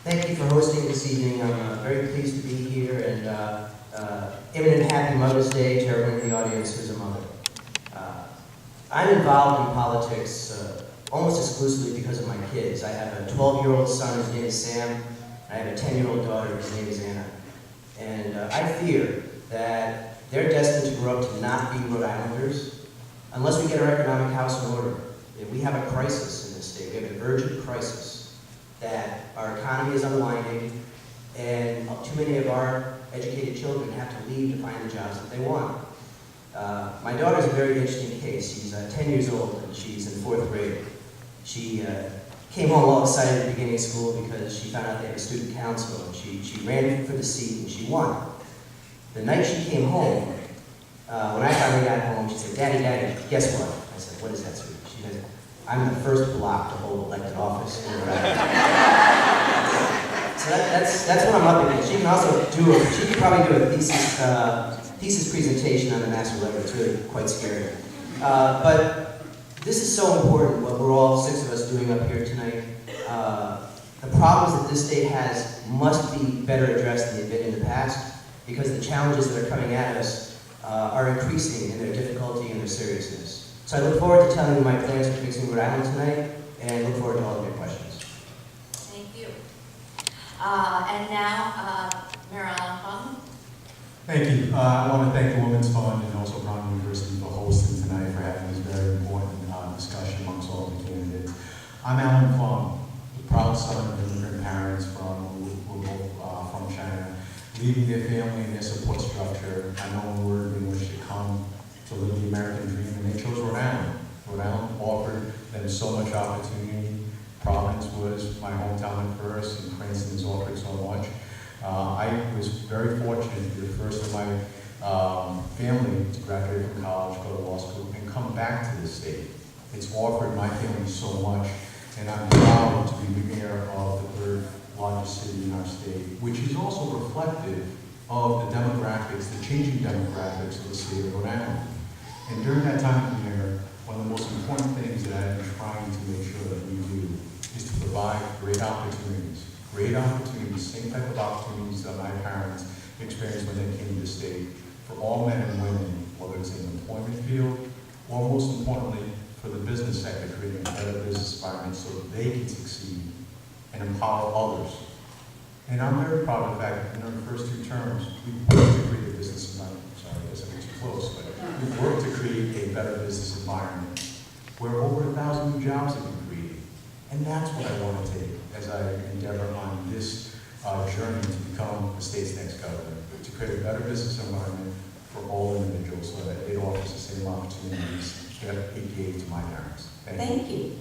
Thank you for hosting this evening. I'm very pleased to be here, and imminent happy Mother's Day to everyone in the audience who's a mother. I'm involved in politics almost exclusively because of my kids. I have a 12-year-old son whose name is Sam, and I have a 10-year-old daughter whose name is Anna. And I fear that they're destined to grow up to not be Rhode Islanders unless we get our economic house in order. We have a crisis in this state. We have an urgent crisis that our economy is unwinding, and too many of our educated children have to leave to find the jobs that they want. My daughter's a very interesting case. She's 10 years old, and she's in 4th grade. She came home all excited at the beginning of school because she found out they had a student council, and she ran for the seat, and she won. The night she came home, when I finally got home, she said, Daddy, guess what? I said, what is that, sweetie? She said, I'm the first block to hold elected office in Rhode Island. So that's what I'm up against. She can also she could probably do a thesis presentation on the master level. It's really quite scary. But this is so important, what we're all 6 of us doing up here tonight. The problems that this state has must be better addressed than they've been in the past, because the challenges that are coming at us are increasing in their difficulty and their seriousness. So I look forward to telling you my plans for fixing Rhode Island tonight, and look forward to all of your questions. Thank you. And now, Mayor Allan Fung. Thank you. I want to thank the Women's Fund and also Brown University for hosting tonight, for having this very important discussion amongst all the candidates. I'm Allan Fung, the proud son of immigrant parents who were both from China, leaving their family and their support structure, unknown word in which to come to live the American dream, and they chose Rhode Island. Rhode Island offered them so much opportunity. Providence was my hometown at first, and Cranston has offered so much. I was very fortunate to be the first of my family to graduate from college, go to law school, and come back to this state. It's offered my family so much, and I'm proud to be the mayor of the 3rd largest city in our state, which is also reflective of the demographics, the changing demographics of the state of Rhode Island. And during that time of year, one of the most important things that I've been trying to make sure that we do is to provide great opportunities, same type of opportunities that my parents experienced when they came to the state, for all men and women, whether it's in the employment field, or most importantly, for the business sector, creating a better business environment so that they can succeed and empower others. And I'm very proud of the fact that in our first 2 terms, we worked to create a business environment. Sorry, I guess I got too close, but we worked to create a better business environment where over 1,000 new jobs have been created. And that's what I want to take as I endeavor on this journey to become the state's next governor, to create a better business environment for all individuals so that it offers the same opportunities that it gave to my parents. Thank you.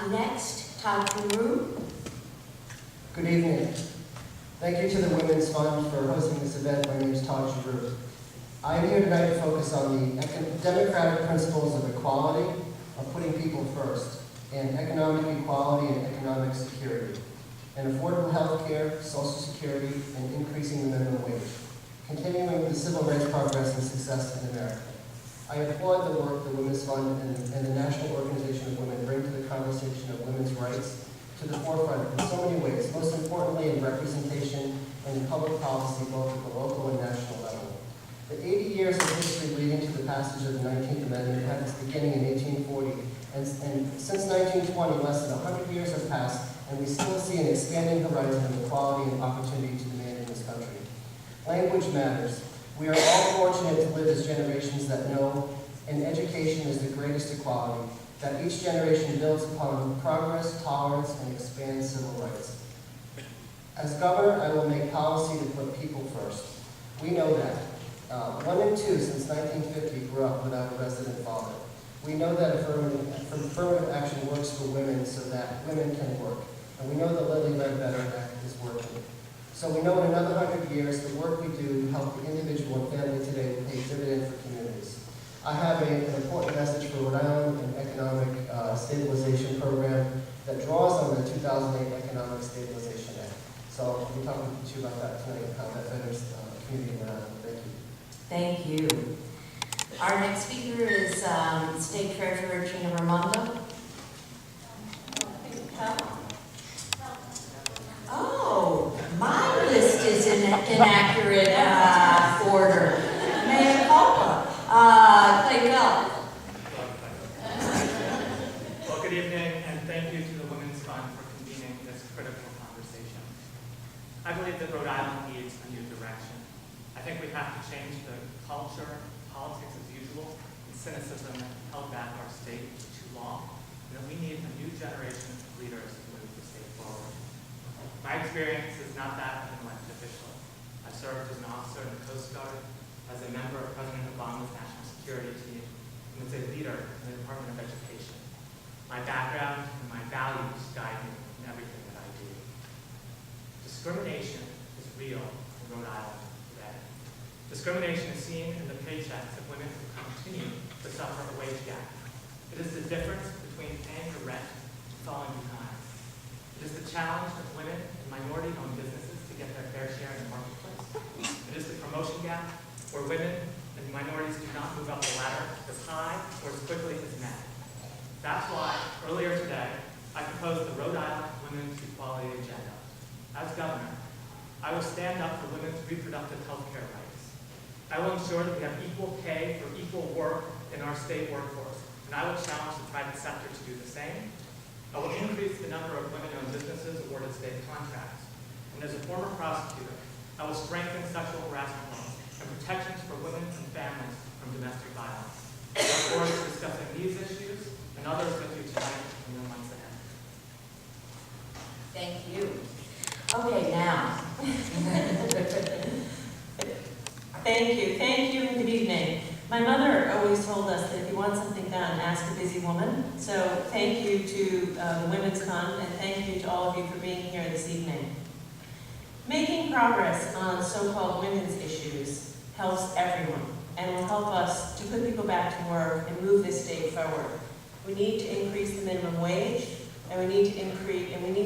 Next, Todd Giroux. Good evening. Thank you to the Women's Fund for hosting this event. My name is Todd Giroux. I am here tonight to focus on the democratic principles of equality, of putting people first, and economic equality and economic security, and affordable health care, Social Security, and increasing the minimum wage, continuing the civil rights progress and success in America. I applaud the work the Women's Fund and the National Organization of Women bring to the conversation of women's rights to the forefront in so many ways, most importantly in representation and in public policy, both at the local and national level. The 80 years of history leading to the passage of the 19th Amendment had its beginning in 1840, and since 1920, less than 100 years have passed, and we still see an expanding horizon of equality and opportunity to demand in this country. Language matters. We are all fortunate to live as generations that know, and education is the greatest equality, that each generation builds upon progress, tolerance, and expands civil rights. As governor, I will make policy to put people first. We know that. 1 in 2 since 1950 grew up without a resident father. We know that affirmative action works for women so that women can work. And we know the Lilly Ledbetter Act is working. So we know in another 100 years, the work we do to help the individual and family today will pay dividend for communities. I have an important message for Rhode Island, an economic stabilization program that draws on the 2008 Economic Stabilization Act. So I'll be talking to you about that tonight, how that betters the community in Rhode Island. Thank you. Thank you. Our next speaker is State Treasurer Gina Raimondo. inaccurate order. Mea culpa. Clay Pell. Well, good evening, and thank you to the Women's Fund for convening this critical conversation. I believe that Rhode Island needs a new direction. I think we have to change the culture, politics as usual, and cynicism that held back our state for too long, and that we need a new generation of leaders to move the state forward. My experience is not that of an elected official. I served as an officer in the Coast Guard, as a member of President Obama's national security team, and as a leader in the Department of Education. My background and my values guide me in everything that I do. Discrimination is real in Rhode Island today. Discrimination is seen in the paychecks of women who continue to suffer a wage gap. It is the difference between paying your rent and falling behind. It is the challenge of women and minority-owned businesses to get their fair share in the marketplace. It is the promotion gap where women and minorities do not move up the ladder as high or as quickly as men. That's why, earlier today, I proposed the Rhode Island Women's Equality Agenda. As governor, I will stand up for women's reproductive health care rights. I will ensure that we have equal pay for equal work in our state workforce, and I will challenge the private sector to do the same. I will increase the number of women-owned businesses awarded state contracts. And as a former prosecutor, I will strengthen sexual harassment laws and protections for women and families from domestic violence. I look forward to discussing these issues and others with you tonight in the months ahead. Thank you. Okay, now. Thank you, and good evening. My mother always told us that if you want something done, ask a busy woman. So thank you to the Women's Fund, and thank you to all of you for being here this evening. Making progress on so-called women's issues helps everyone, and will help us to put people back to work and move this state forward. We need to increase the minimum wage, and we need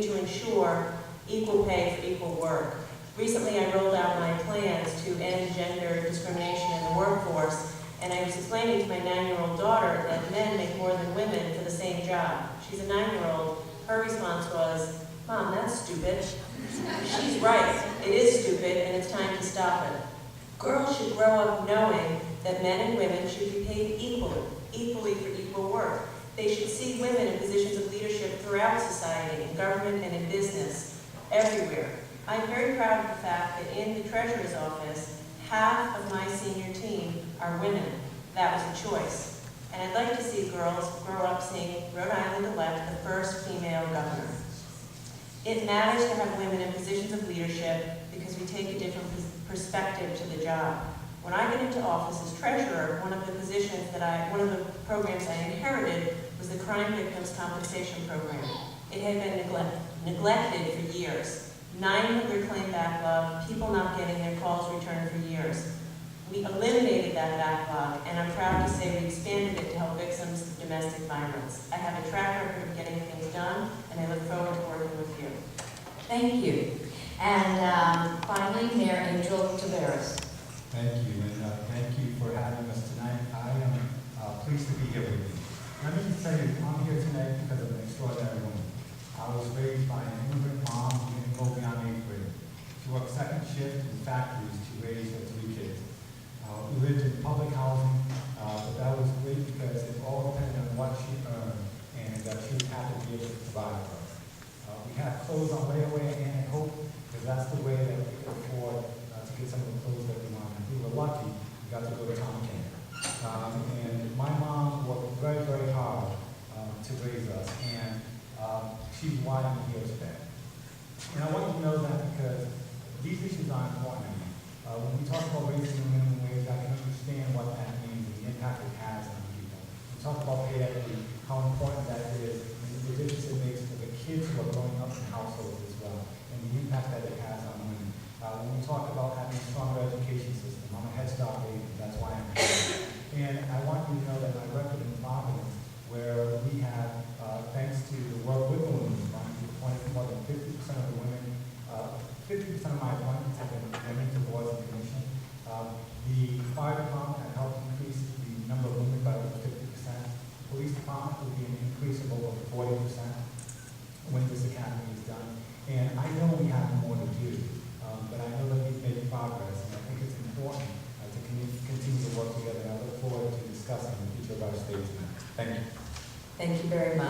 to ensure equal pay for equal work. Recently, I rolled out my plans to end gender discrimination in the workforce, and I was explaining to my 9-year-old daughter that men make more than women for the same job. She's a 9-year-old. Her response was, "Mom, that's stupid." She's right. It is stupid, and it's time to stop it. Girls should grow up knowing that men and women should be paid equally for equal work. They should see women in positions of leadership throughout society, in government and in business, everywhere. I'm very proud of the fact that in the Treasurer's office, half of my senior team are women. That was a choice. And I'd like to see girls grow up seeing Rhode Island elect the first female governor. It matters to have women in positions of leadership because we take a different perspective to the job. When I got into office as treasurer, one of the programs I inherited was the Crime Victims Compensation Program. It had been neglected for years. 900 claim backlog, people not getting their calls returned for years. We eliminated that backlog, and I'm proud to say we expanded it to help victims of domestic violence. I have a track record of getting things done, and I look forward to working with you. Thank you. And finally, Mayor Angel Taveras. Thank you, and thank you for having us tonight. I am pleased to be here with you. Let me just tell you, I'm here tonight because of an extraordinary woman. I was raised by an immigrant mom who didn't go beyond 8th grade. She worked second shift in factories to raise her 3 kids. We lived in public housing, but that was great because it all depended on what she earned, and she was happy to be able to provide for us. We had clothes on layaway and at hope, because that's the way that we could afford to get some of the clothes that we wanted. If we were lucky, we got to go to Tom King. And my mom worked very, very hard to raise us, and she's why I'm here today. And I want you to know that because these issues are important to me. When we talk about raising the minimum wage, I can understand what that means and the impact it has on people. We talk about pay equity, how important that is, and the difference it makes for the kids who are growing up in households as well, and the impact that it has on women. When we talk about having a stronger education system, I'm a Head Start baby, that's why I'm here. And I want you to know that my record in Providence, where we have, thanks to the work with the Women's Fund, we've appointed more than 50% of the women, 50% of my appointments have been women to boards and commissions. The fire department has helped increase the number of women by over 50%. The police department will be an increase of over 40% when this academy is done. And I know we have more to do, but I know that we've made progress. discussing the future of our state tonight. Thank you. Thank you very much.